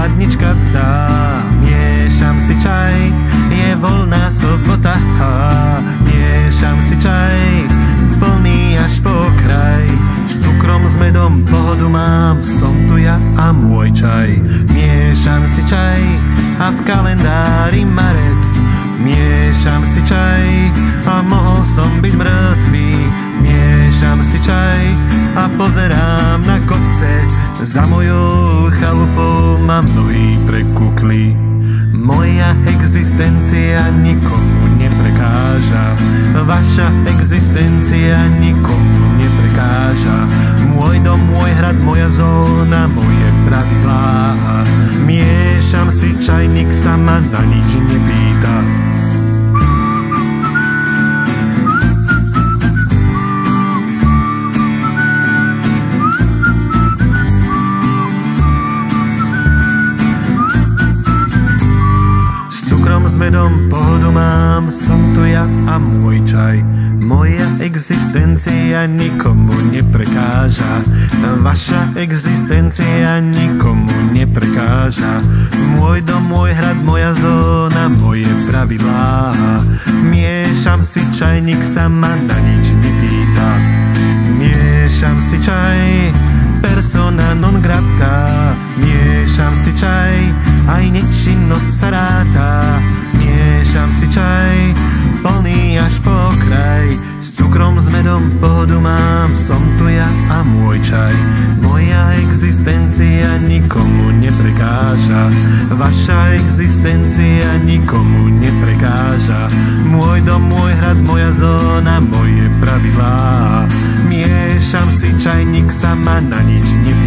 ladnička dá. Miešam si čaj, je voľná sobota. Miešam si čaj, plný až po kraj. S cukrom, s medom pohodu mám, som tu ja a môj čaj. Miešam si čaj a v kalendári marec. Miešam si čaj a mohol som byť mŕtvý. Miešam si čaj a pozerám na kopce. Za mojou chalupou ma mnohí prekukli. Moja existencia nikomu neprekáža. Vaša existencia nikomu neprekáža. Môj dom, môj hrad, moja zóna, moje pravidlá. Miešam si čaj, nik sa ma na nič nepýta. S medom pohodu mám, som tu ja a môj čaj. Moja existencia nikomu neprekáža. Vaša existencia nikomu neprekáža. Môj dom, môj hrad, moja zóna, moje pravidlá. Miešam si čaj, nik sa ma na nič nepýta. Miešam si čaj, persona non grata. Miešam si čaj, aj nečinnosť sa ráta. Miešam si čaj, plný až po kraj. S cukrom, s medom pohodu mám, som tu ja a môj čaj. Moja existencia nikomu neprekáža. Vaša existencia nikomu neprekáža. Môj dom, môj hrad, moja zóna, moje pravidlá. Miešam si čaj, nik sa ma na nič nepýta.